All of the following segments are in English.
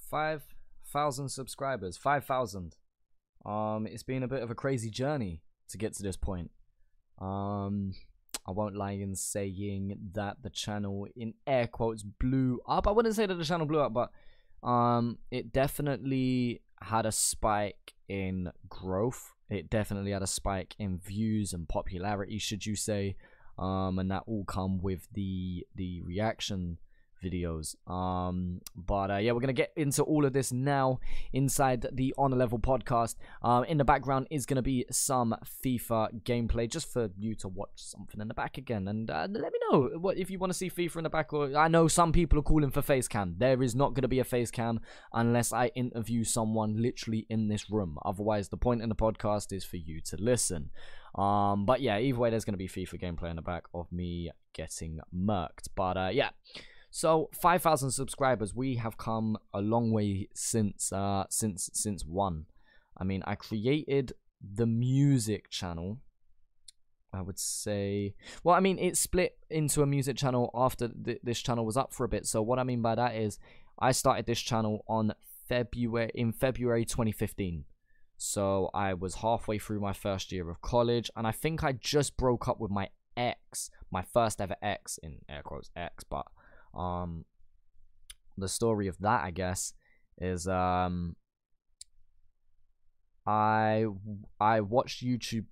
5,000 subscribers. 5,000. It's been a bit of a crazy journey to get to this point. I won't lie in saying that the channel, in air quotes, blew up. I wouldn't say that the channel blew up, but it definitely had a spike in growth. It definitely had a spike in views and popularity, should you say. And that all come with the reaction videos. But yeah, we're gonna get into all of this now inside the On a Level podcast. In the background is gonna be some FIFA gameplay, just for you to watch something in the back again, and let me know what if you want to see FIFA in the back. Or I know some people are calling for face cam. There is not gonna be a face cam unless I interview someone literally in this room. Otherwise, the point in the podcast is for you to listen. But yeah, either way, there's gonna be FIFA gameplay in the back of me getting murked. But yeah. So 5,000 subscribers, we have come a long way since one. I mean, I created the music channel, I would say. Well, I mean, it split into a music channel after this channel was up for a bit. So what I mean by that is, I started this channel in February 2015. So I was halfway through my first year of college, and I think I just broke up with my ex, my first ever ex, in air quotes ex, but the story of that, I guess, is I watched YouTube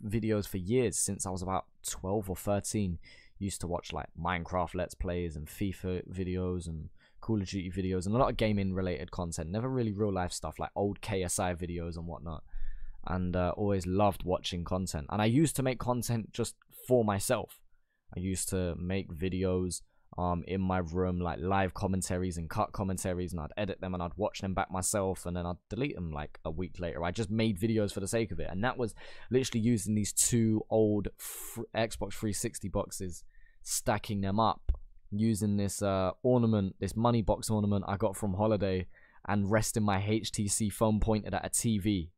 videos for years since I was about 12 or 13. Used to watch like Minecraft Let's Plays and FIFA videos and Call of Duty videos and a lot of gaming related content. Never really real life stuff like old KSI videos and whatnot. And always loved watching content. And I used to make content just for myself. I used to make videos in my room, like live commentaries and cut commentaries, and I'd edit them and I'd watch them back myself, and then I'd delete them like a week later. I just made videos for the sake of it, and that was literally using these two old Xbox 360 boxes, stacking them up, using this ornament, this money box ornament I got from holiday, and resting my HTC phone pointed at a TV.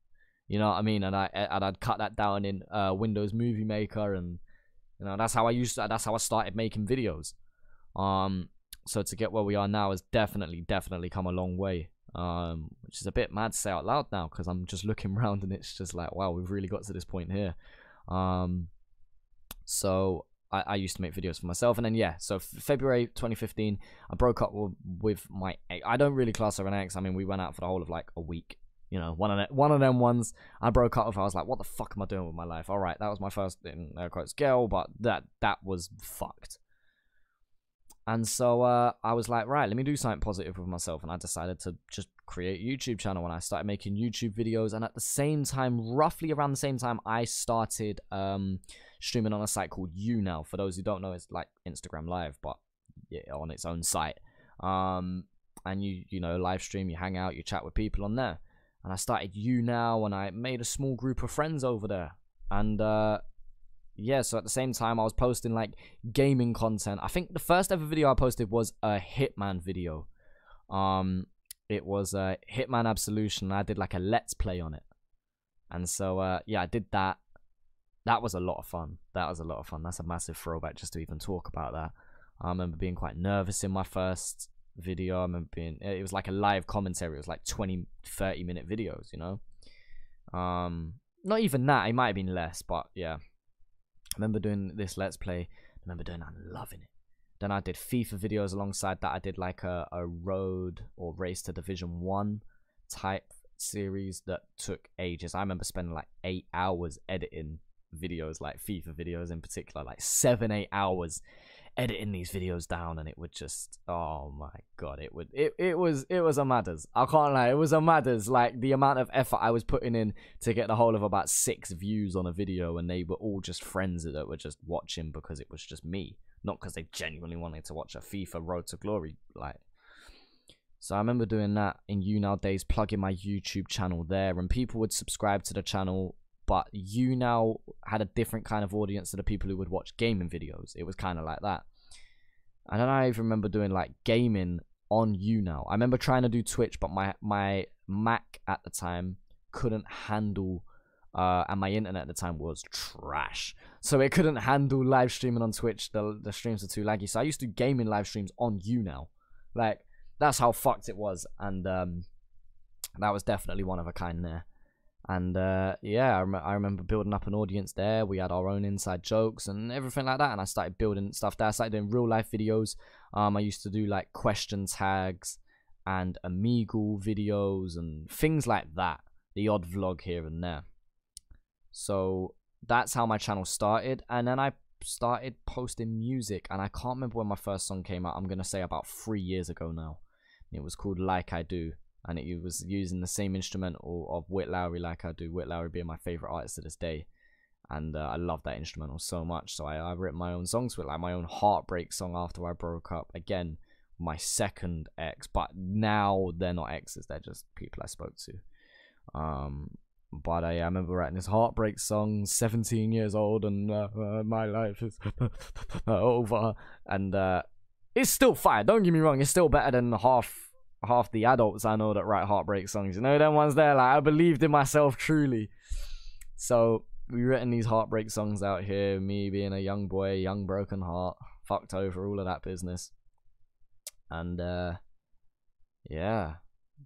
You know what I mean? And I'd cut that down in Windows Movie Maker, and you know, that's how I started making videos. So to get where we are now has definitely come a long way, which is a bit mad to say out loud now, because I'm just looking around and it's just like, wow, we've really got to this point here. So I used to make videos for myself, and then yeah, so February 2015 I broke up with my ex. I don't really class her an ex. I mean, we went out for the whole of like a week, you know, one of them ones I broke up with. I was like, what the fuck am I doing with my life? All right, that was my first, in air quotes, girl, but that was fucked. And so I was like, right, let me do something positive with myself. And I decided to just create a YouTube channel. And I started making YouTube videos. And at the same time, roughly around the same time, I started streaming on a site called YouNow. For those who don't know, it's like Instagram Live, but yeah, on its own site. And you know, live stream, you hang out, you chat with people on there. And I started YouNow, and I made a small group of friends over there. And yeah, so at the same time, I was posting like gaming content. I think the first ever video I posted was a Hitman video. It was a Hitman Absolution, and I did like a Let's Play on it. And so yeah, I did that. That was a lot of fun. That's a massive throwback just to even talk about that. I remember being quite nervous in my first video. I remember it was like a live commentary. It was like 20-30 minute videos, you know. Not even that. It might have been less, but yeah. I remember doing this Let's Play. I remember doing that and loving it. Then I did FIFA videos alongside that. I did like a road or race to Division 1 type series that took ages. I remember spending like 8 hours editing videos, like FIFA videos in particular, like 7-8 hours editing these videos down, and it would just, oh my god, it was a matters. I can't lie, it was a matters. Like the amount of effort I was putting in to get the whole of about 6 views on a video, and they were all just friends that were just watching because it was just me, not because they genuinely wanted to watch a FIFA Road to Glory. Like, so I remember doing that in YouNow days, plugging my YouTube channel there, and people would subscribe to the channel. But YouNow had a different kind of audience to the people who would watch gaming videos. It was kind of like that. And then I even remember doing like gaming on YouNow. I remember trying to do Twitch, but my Mac at the time couldn't handle, and my internet at the time was trash. So it couldn't handle live streaming on Twitch. The streams were too laggy. So I used to do gaming live streams on YouNow. Like, that's how fucked it was. And that was definitely one of a kind there. And yeah, I remember building up an audience there. We had our own inside jokes and everything like that. And I started building stuff there. I started doing real life videos. I used to do like question tags and Omegle videos and things like that. The odd vlog here and there. So that's how my channel started. And then I started posting music. And I can't remember when my first song came out. I'm going to say about 3 years ago now. It was called Like I Do. And it was using the same instrumental of Whit Lowry, Like I Do. Whit Lowry being my favourite artist to this day. And I love that instrumental so much. So I've written my own songs with, like my own heartbreak song after I broke up. Again, my second ex. But now they're not exes. They're just people I spoke to. But I remember writing this heartbreak song, 17 years old. And my life is over. And it's still fire. Don't get me wrong. It's still better than half the adults I know that write heartbreak songs. You know, them ones there, like, I believed in myself truly. So we written these heartbreak songs out here, me being a young boy, young broken heart, fucked over, all of that business. And yeah,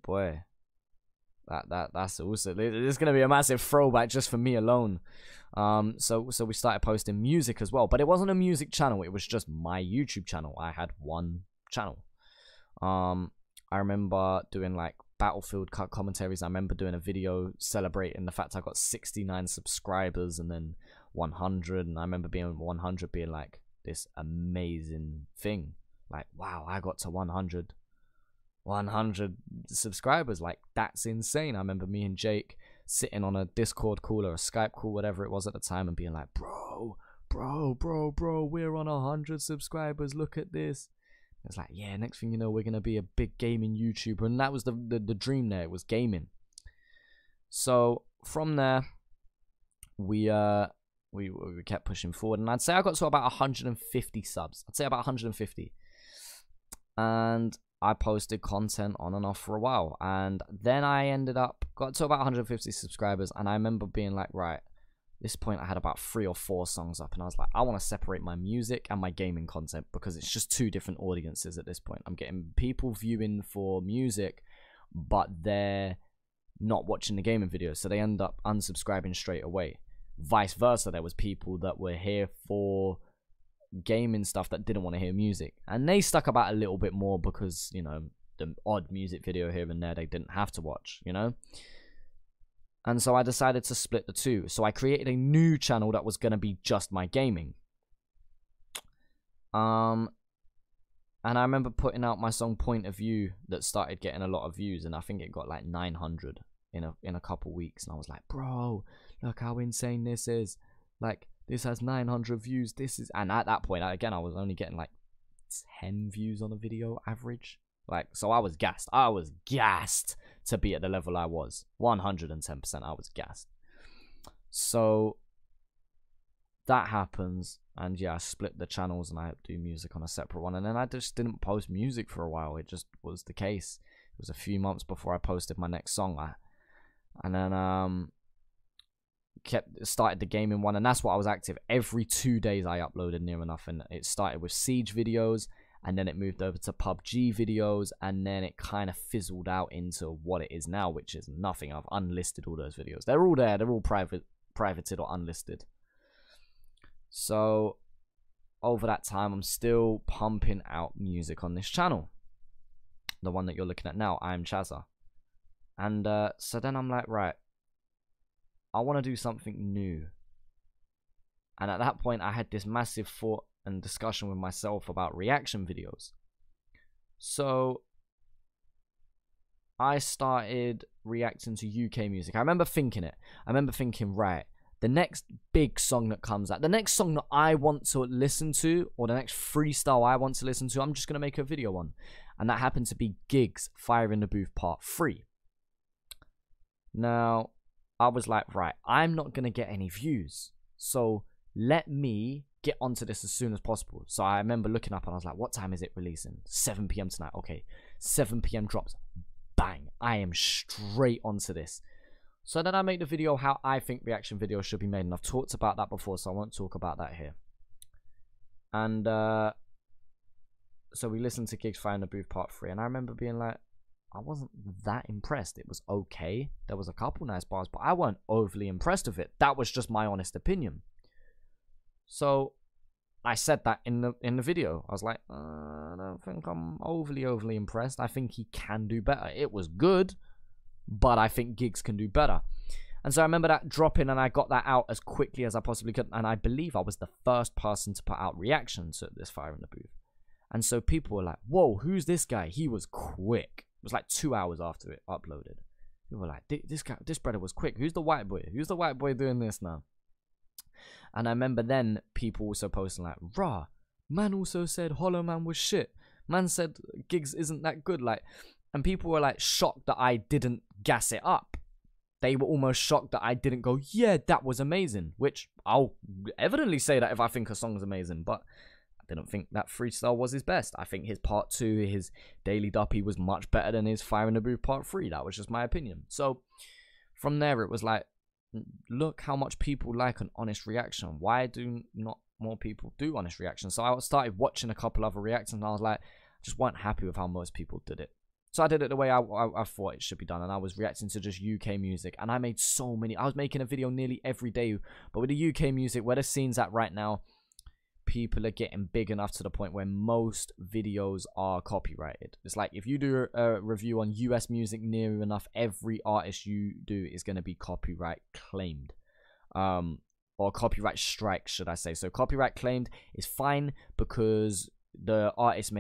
boy, that's also, it's gonna be a massive throwback just for me alone. So we started posting music as well, but it wasn't a music channel, it was just my YouTube channel. I had one channel. I remember doing like Battlefield cut commentaries. I remember doing a video celebrating the fact I got 69 subscribers and then 100. And I remember being 100 being like this amazing thing. Like, wow, I got to 100 subscribers. Like, that's insane. I remember me and Jake sitting on a Discord call or a Skype call, whatever it was at the time, and being like, bro, we're on 100 subscribers. Look at this. It's like, yeah, next thing you know, we're going to be a big gaming YouTuber. And that was the dream there. It was gaming. So from there, we kept pushing forward. And I'd say I got to about 150 subs. I'd say about 150. And I posted content on and off for a while. And then I got to about 150 subscribers. And I remember being like, right, this point I had about 3 or 4 songs up, and I was like, I want to separate my music and my gaming content because it's just 2 different audiences at this point. I'm getting people viewing for music, but they're not watching the gaming videos, so they end up unsubscribing straight away. Vice versa, there was people that were here for gaming stuff that didn't want to hear music, and they stuck about a little bit more because, you know, the odd music video here and there they didn't have to watch, you know. And so I decided to split the 2. So I created a new channel that was going to be just my gaming. And I remember putting out my song Point of View that started getting a lot of views. And I think it got like 900 in a couple weeks. And I was like, bro, look how insane this is. Like, this has 900 views. This is... And at that point, again, I was only getting like 10 views on a video average. Like, so I was gassed. I was gassed to be at the level I was. 110% I was gassed. So that happens. And yeah, I split the channels and I do music on a separate one. And then I just didn't post music for a while. It just was the case. It was a few months before I posted my next song. And then started the gaming one. And that's what I was active. Every 2 days I uploaded near enough. And it started with Siege videos. And then it moved over to PUBG videos, and then it kind of fizzled out into what it is now, which is nothing. I've unlisted all those videos. They're all there. They're all privated or unlisted. So over that time, I'm still pumping out music on this channel. The one that you're looking at now, IAmChazza. And so then I'm like, right, I want to do something new. And at that point, I had this massive thought and discussion with myself about reaction videos. So I started reacting to UK music. I remember thinking, right, the next big song that comes out, the next song that I want to listen to, or the next freestyle I want to listen to, I'm just going to make a video on. And that happened to be Gigs Fire in the Booth Part 3. Now, I was like, right, I'm not going to get any views. So let me get onto this as soon as possible. So I remember looking up and I was like, what time is it releasing? 7 p.m. tonight. Okay, 7 p.m. drops. Bang. I am straight onto this. So then I make the video how I think reaction videos should be made. And I've talked about that before, so I won't talk about that here. And So we listened to Gigs Fire in the Booth Part 3, and I remember being like, I wasn't that impressed. It was okay. There was a couple nice bars, but I weren't overly impressed with it. That was just my honest opinion. So I said that in the video. I was like, I don't think I'm overly impressed. I think he can do better. It was good, but I think Gigs can do better. And so I remember that dropping, and I got that out as quickly as I possibly could. And I believe I was the first person to put out reactions to this Fire in the Booth. And so people were like, whoa, who's this guy? He was quick. It was like 2 hours after it uploaded. People were like, this brother was quick. Who's the white boy? Who's the white boy doing this now? And I remember then people also posting like, rah, man also said Hollow Man was shit. Man said Gigs isn't that good. Like, and people were like shocked that I didn't gas it up. They were almost shocked that I didn't go, yeah, that was amazing. Which I'll evidently say that if I think a song's amazing, but I didn't think that freestyle was his best. I think his part 2, his Daily Duppy, was much better than his Fire in the Booth part 3. That was just my opinion. So from there, it was like, look how much people like an honest reaction. Why do not more people do honest reactions? So I started watching a couple other reactions, and I was like, just weren't happy with how most people did it. So I did it the way I thought it should be done, and I was reacting to just UK music. And I made so many. I was making a video nearly every day, but with the UK music, where the scene's at right now, people are getting big enough to the point where most videos are copyrighted. It's like if you do a review on US music near enough, every artist you do is going to be copyright claimed, or copyright strike, should I say. So copyright claimed is fine because the artist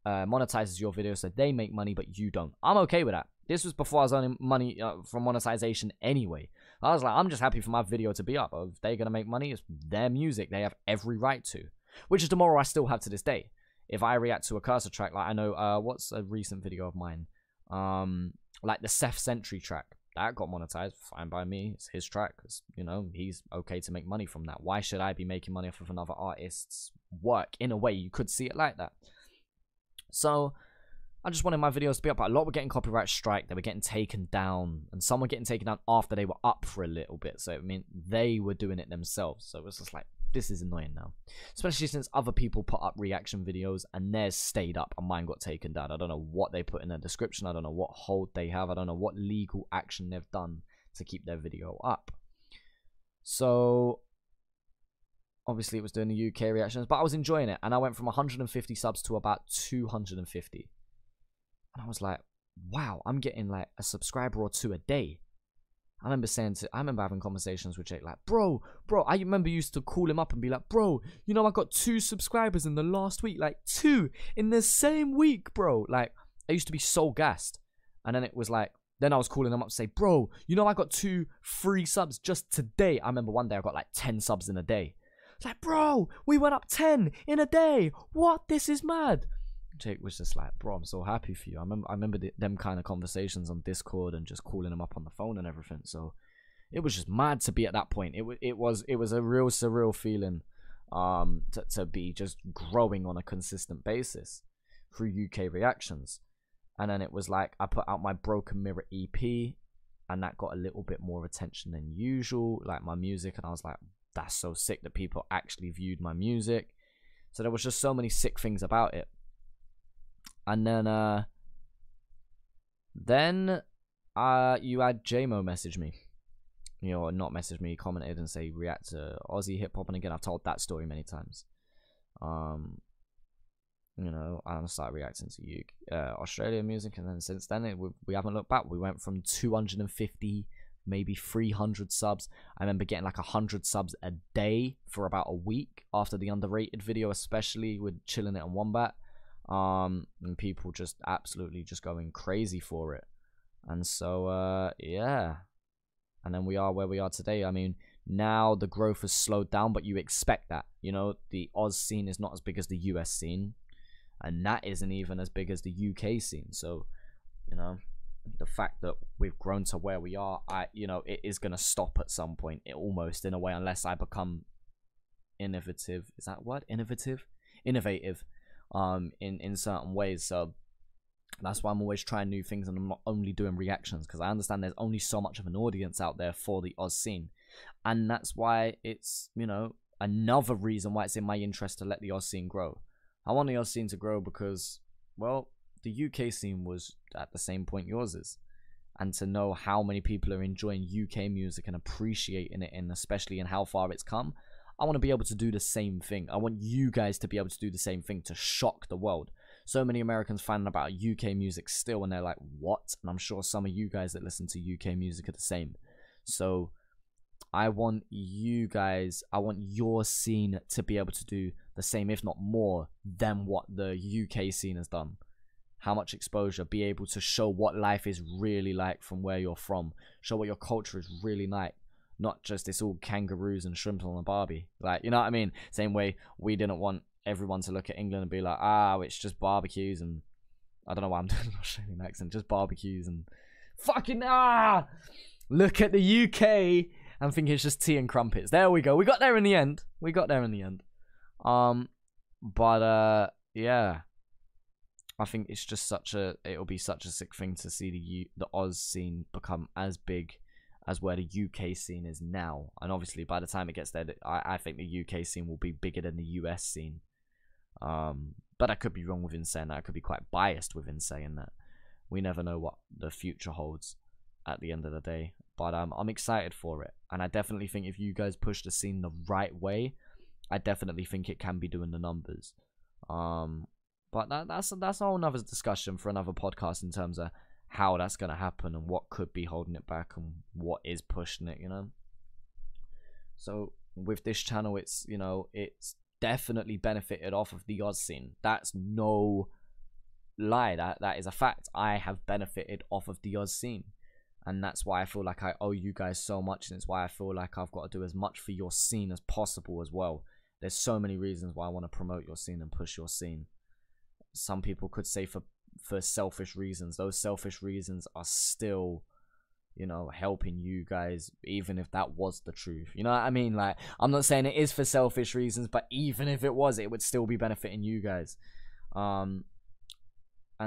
monetizes your video, so they make money, but you don't. I'm okay with that. This was before I was earning money from monetization anyway. I was like, I'm just happy for my video to be up. If they're going to make money, it's their music. They have every right to. Which is the moral I still have to this day. If I react to a cursor track, like I know, what's a recent video of mine? Like the Seth Sentry track. That got monetized. Fine by me. It's his track. Because, you know, he's okay to make money from that. Why should I be making money off of another artist's work? In a way, you could see it like that. So I just wanted my videos to be up. But a lot were getting copyright strike. They were getting taken down. And some were getting taken down after they were up for a little bit. So, I mean, they were doing it themselves. So it was just like, this is annoying now. Especially since other people put up reaction videos and theirs stayed up and mine got taken down. I don't know what they put in the description. I don't know what hold they have. I don't know what legal action they've done to keep their video up. So obviously it was doing the UK reactions, but I was enjoying it. And I went from 150 subs to about 250. And I was like, wow, I'm getting like a subscriber or two a day. I remember having conversations with Jake like, bro, I remember used to call him up and be like, bro, you know, I got 2 subscribers in the last week, like 2 in the same week, bro. Like, I used to be so gassed. And then it was like, then I was calling him up to say, bro, you know, I got 2 free subs just today. I remember one day I got like 10 subs in a day. It's like, bro, we went up 10 in a day. What? This is mad. Jake was just like, bro, I'm so happy for you. I remember them kind of conversations on Discord and just calling him up on the phone and everything. So it was just mad to be at that point. It was a real surreal feeling to be just growing on a consistent basis through UK reactions. And then it was like I put out my Broken Mirror EP, and that got a little bit more attention than usual, like my music. And I was like, that's so sick that people actually viewed my music. So there was just so many sick things about it. And then you had JMO message me, you know, not message me, commented and say react to Aussie hip hop. And again, I've told that story many times. You know, I started reacting to Australian music, and then since then we haven't looked back. We went from 250, maybe 300 subs. I remember getting like 100 subs a day for about a week after the Underrated video, especially with Chilling It and Wombat. And people just absolutely just going crazy for it. And so yeah, and then we are where we are today. I mean, now the growth has slowed down, but you expect that. You know, the Oz scene is not as big as the US scene, and that isn't even as big as the UK scene. So, you know, the fact that we've grown to where we are, you know, it is gonna stop at some point, almost in a way, unless I become innovative. Is that word? Innovative in certain ways. So that's why I'm always trying new things, and I'm not only doing reactions, because I understand there's only so much of an audience out there for the Oz scene. And that's why it's, you know, another reason why it's in my interest to let the Oz scene grow. I want the Oz scene to grow because, well, the UK scene was at the same point yours is. And to know how many people are enjoying UK music and appreciating it, and especially in how far it's come, I want to be able to do the same thing. I want you guys to be able to do the same thing, to shock the world. So many Americans find about UK music still, and they're like, what? And I'm sure some of you guys that listen to UK music are the same. So I want you guys, I want your scene to be able to do the same, if not more, than what the UK scene has done. How much exposure, be able to show what life is really like from where you're from, show what your culture is really like, not just it's all kangaroos and shrimp on a Barbie, like, you know what I mean? Same way we didn't want everyone to look at England and be like, it's just barbecues, and I don't know why I'm doing an Australian accent, just barbecues and fucking look at the UK and think it's just tea and crumpets. There we go, we got there in the end, yeah, I think it's just it'll be such a sick thing to see the Oz scene become as big as where the UK scene is now. And obviously by the time it gets there, I think the UK scene will be bigger than the US scene. But I could be wrong within saying that. I could be quite biased within saying that. We never know what the future holds at the end of the day. But I'm excited for it. And I definitely think if you guys push the scene the right way, I definitely think it can be doing the numbers. But that's a whole nother discussion for another podcast in terms of how that's going to happen and what could be holding it back and what is pushing it, you know. So with this channel, it's, you know, it's definitely benefited off of the Oz scene. That's no lie. That is a fact. I have benefited off of the Oz scene. And that's why I feel like I owe you guys so much. And it's why I feel like I've got to do as much for your scene as possible as well. There's so many reasons why I want to promote your scene and push your scene. Some people could say for selfish reasons. Those selfish reasons are still, you know, helping you guys, even if that was the truth. You know what I mean? Like, I'm not saying it is for selfish reasons, but even if it was, it would still be benefiting you guys. And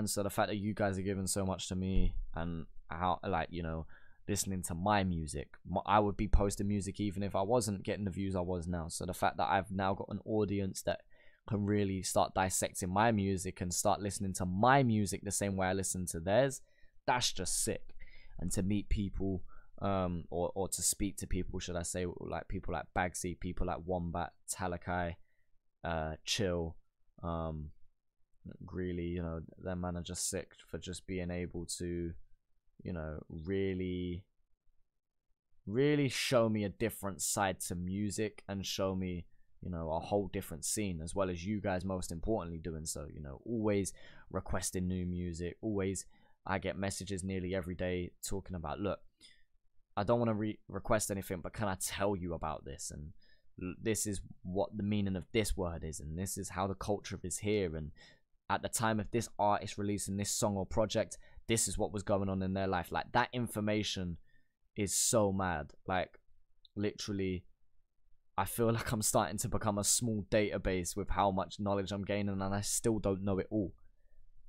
so the fact that you guys are giving so much to me, and how, like, you know, listening to my music, I would be posting music even if I wasn't getting the views I was now. So the fact that I've now got an audience that can really start dissecting my music and start listening to my music the same way I listen to theirs, that's just sick. And to meet people, or to speak to people, should I say, like people like Bagsy, people like Wombat, Talakai, Chill, really, you know, them man are just sick for just being able to, you know, really show me a different side to music and show me, you know, a whole different scene, as well as you guys most importantly doing so. You know, always requesting new music, always, I get messages nearly every day talking about, look, I don't want to request anything, but can I tell you about this, and this is what the meaning of this word is, and this is how the culture is here, and at the time of this artist releasing this song or project, this is what was going on in their life. Like, that information is so mad. Like, literally, I feel like I'm starting to become a small database with how much knowledge I'm gaining, and I still don't know it all.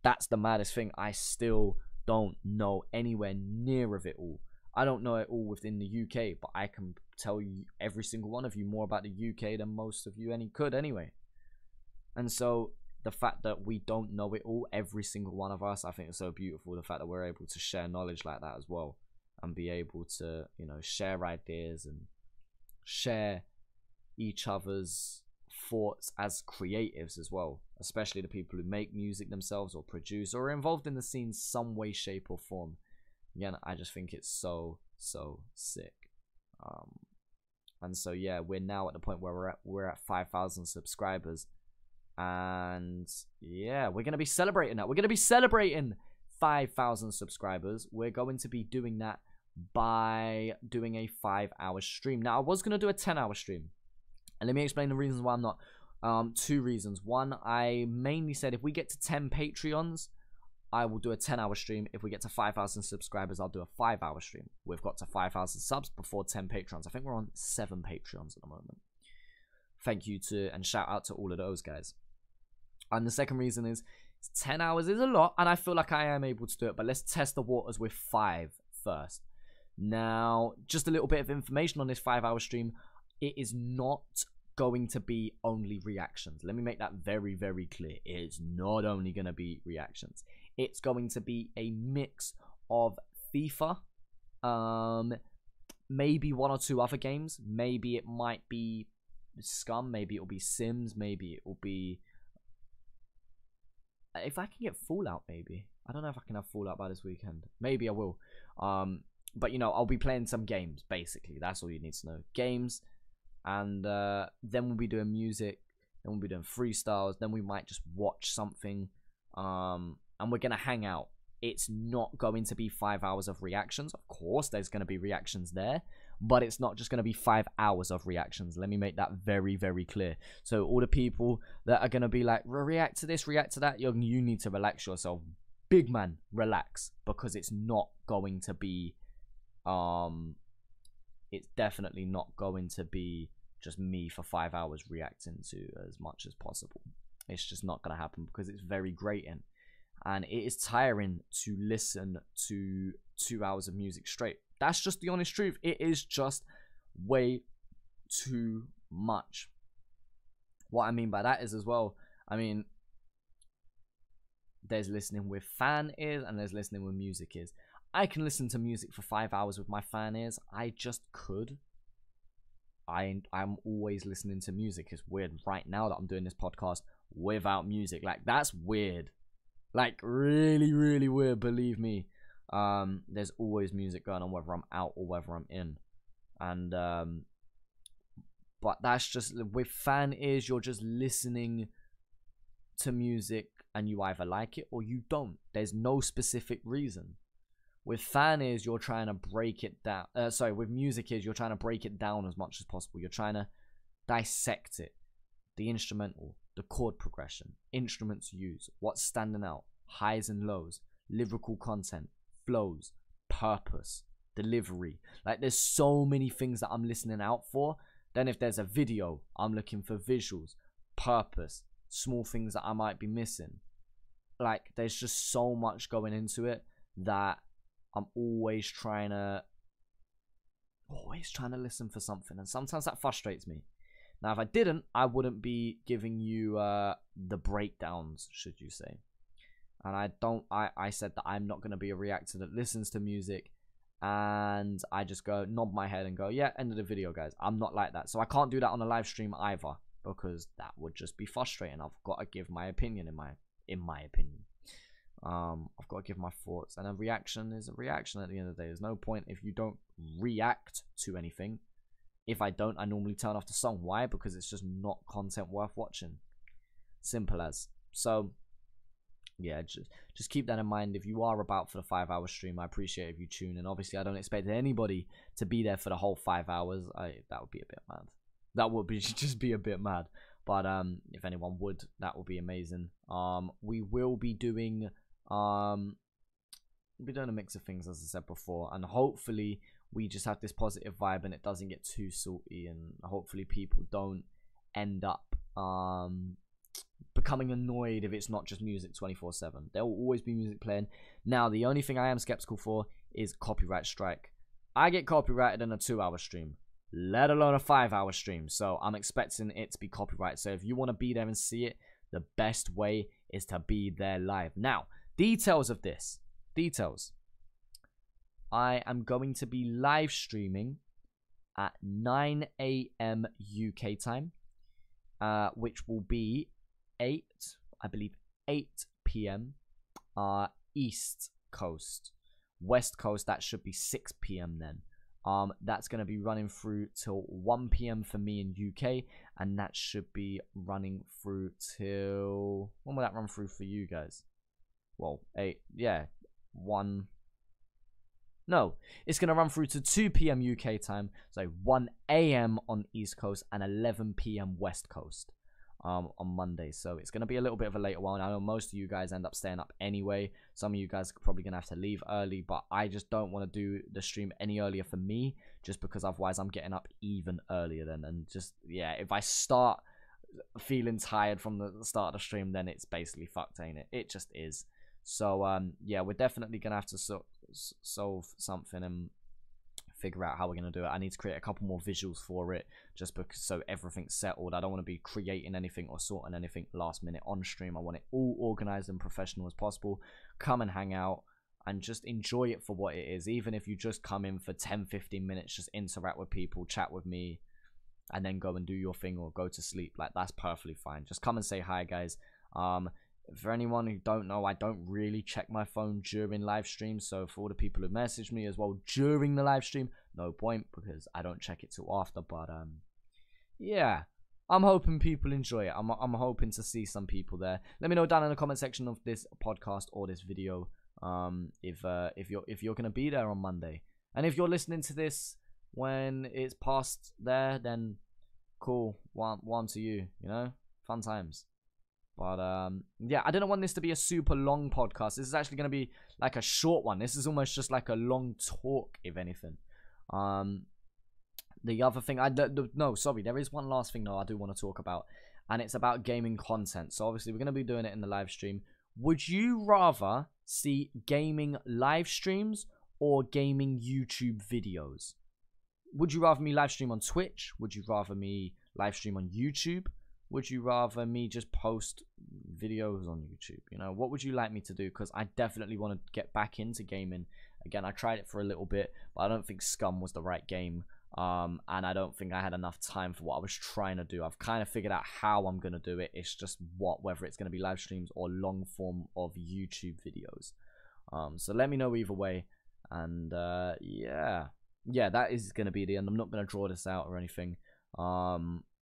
That's the maddest thing. I still don't know anywhere near of it all. I don't know it all within the UK, but I can tell you, every single one of you, more about the UK than most of you could anyway. And so the fact that we don't know it all, every single one of us, I think it's so beautiful. The fact that we're able to share knowledge like that as well, and be able to, you know, share ideas and share each other's thoughts as creatives as well, especially the people who make music themselves or produce or are involved in the scene some way, shape or form. Again, I just think it's so sick. And so yeah, we're now at the point where we're at 5,000 subscribers, and yeah, we're gonna be celebrating that. We're gonna be celebrating 5,000 subscribers. We're going to be doing that by doing a 5-hour stream. Now, I was gonna do a 10-hour stream, and let me explain the reasons why I'm not. 2 reasons. One, I mainly said if we get to 10 Patreons, I will do a 10-hour stream. If we get to 5,000 subscribers, I'll do a 5-hour stream. We've got to 5,000 subs before 10 Patreons. I think we're on 7 Patreons at the moment. Thank you to, and shout out to all of those guys. And the second reason is 10 hours is a lot, and I feel like I am able to do it, but let's test the waters with 5 first. Now, just a little bit of information on this 5-hour stream. It is not going to be only reactions. Let me make that very, very clear. It's not only going to be reactions. It's going to be a mix of FIFA, maybe one or two other games. Maybe it might be Scum. Maybe it'll be Sims. Maybe it will be... If I can get Fallout, maybe. I don't know if I can have Fallout by this weekend. Maybe I will. But, you know, I'll be playing some games, basically. That's all you need to know. Games. And then we'll be doing music. Then we'll be doing freestyles. Then we might just watch something. And we're going to hang out. It's not going to be 5 hours of reactions. Of course, there's going to be reactions there. But it's not just going to be 5 hours of reactions. Let me make that very, very clear. So all the people that are going to be like, react to this, react to that, you need to relax yourself. Big man, relax. Because it's not going to be... it's definitely not going to be just me for 5 hours reacting to as much as possible. It's just not going to happen because it's very grating. And it is tiring to listen to 2 hours of music straight. That's just the honest truth. It is just way too much. What I mean by that is as well, I mean, there's listening with fan ears and there's listening with music ears. I can listen to music for 5 hours with my fan ears. I just could. I'm always listening to music. It's weird right now that I'm doing this podcast without music. Like, that's weird. Like, really, really weird, believe me. There's always music going on, whether I'm out or whether I'm in. And, but that's just, with fan ears, you're just listening to music and you either like it or you don't. There's no specific reason. With fan ears, you're trying to break it down. With music ears, you're trying to break it down as much as possible. You're trying to dissect it. The instrumental, the chord progression, instruments used, what's standing out, highs and lows, lyrical content, flows, purpose, delivery. Like, there's so many things that I'm listening out for. Then if there's a video, I'm looking for visuals, purpose, small things that I might be missing. Like, there's just so much going into it that I'm always trying to listen for something, and sometimes that frustrates me. Now, if I didn't, I wouldn't be giving you the breakdowns, should you say. And I said that I'm not going to be a reactor that listens to music and I just go nod my head and go, yeah, end of the video, guys. I'm not like that. So I can't do that on a live stream either, because that would just be frustrating. I've got to give my opinion in my opinion. I've got to give my thoughts, and a reaction is a reaction at the end of the day. There's no point if you don't react to anything. If I don't, I normally turn off the song. Why? Because it's just not content worth watching. Simple as. So, yeah, just keep that in mind. If you are about for the 5 hour stream, I appreciate if you tune in. Obviously, I don't expect anybody to be there for the whole 5 hours. That would be a bit mad. That would be just be a bit mad. But if anyone would, that would be amazing. We will be doing a mix of things, as I said before, and hopefully we just have this positive vibe and it doesn't get too salty, and hopefully people don't end up becoming annoyed if it's not just music 24/7. There will always be music playing. Now, the only thing I am skeptical for is copyright strike. I get copyrighted in a 2 hour stream, let alone a 5 hour stream, so I'm expecting it to be copyright. So if you want to be there and see it, the best way is to be there live. Now, details of this. I am going to be live streaming at 9 AM UK time, which will be 8 PM East Coast. West Coast, that should be 6 PM then. That's going to be running through till 1 PM for me in UK, and that should be running through till... When will that run through for you guys? Well, 8, yeah, 1... No, it's going to run through to 2 PM UK time, so 1 AM on East Coast and 11 PM West Coast on Monday. So it's going to be a little bit of a later one. I know most of you guys end up staying up anyway. Some of you guys are probably going to have to leave early, but I just don't want to do the stream any earlier for me, just because otherwise I'm getting up even earlier then. And just, yeah, if I start feeling tired from the start of the stream, then it's basically fucked, ain't it? It just is. So, yeah, we're definitely going to have to solve something and figure out how we're going to do it. I need to create a couple more visuals for it, just because so everything's settled. I don't want to be creating anything or sorting anything last minute on stream. I want it all organized and professional as possible. Come and hang out and just enjoy it for what it is. Even if you just come in for 10-15 minutes, just interact with people, chat with me, and then go and do your thing or go to sleep. Like, that's perfectly fine. Just come and say hi, guys. For anyone who don't know, I don't really check my phone during live streams. So for all the people who message me as well during the live stream, no point, because I don't check it till after. But yeah, I'm hoping people enjoy it. I'm hoping to see some people there. Let me know down in the comment section of this podcast or this video if you're gonna be there on Monday. And if you're listening to this when it's past there, then cool, one to you, you know, fun times. But yeah, I didn't want this to be a super long podcast. This is actually going to be like a short one. This is almost just like a long talk, if anything. The other thing, no, sorry, there is one last thing though I do want to talk about, and it's about gaming content. So obviously we're going to be doing it in the live stream. Would you rather see gaming live streams or gaming YouTube videos? Would you rather me live stream on Twitch? Would you rather me live stream on YouTube? Would you rather me just post videos on YouTube? You know, what would you like me to do? Because I definitely want to get back into gaming. Again, I tried it for a little bit, but I don't think Scum was the right game. And I don't think I had enough time for what I was trying to do. I've kind of figured out how I'm going to do it. It's just whether it's going to be live streams or long form of YouTube videos. So let me know either way. And yeah, that is going to be the end. I'm not going to draw this out or anything.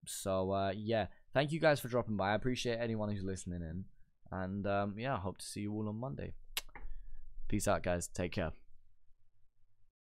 So yeah, thank you guys for dropping by. I appreciate anyone who's listening in. And yeah, I hope to see you all on Monday. Peace out, guys. Take care.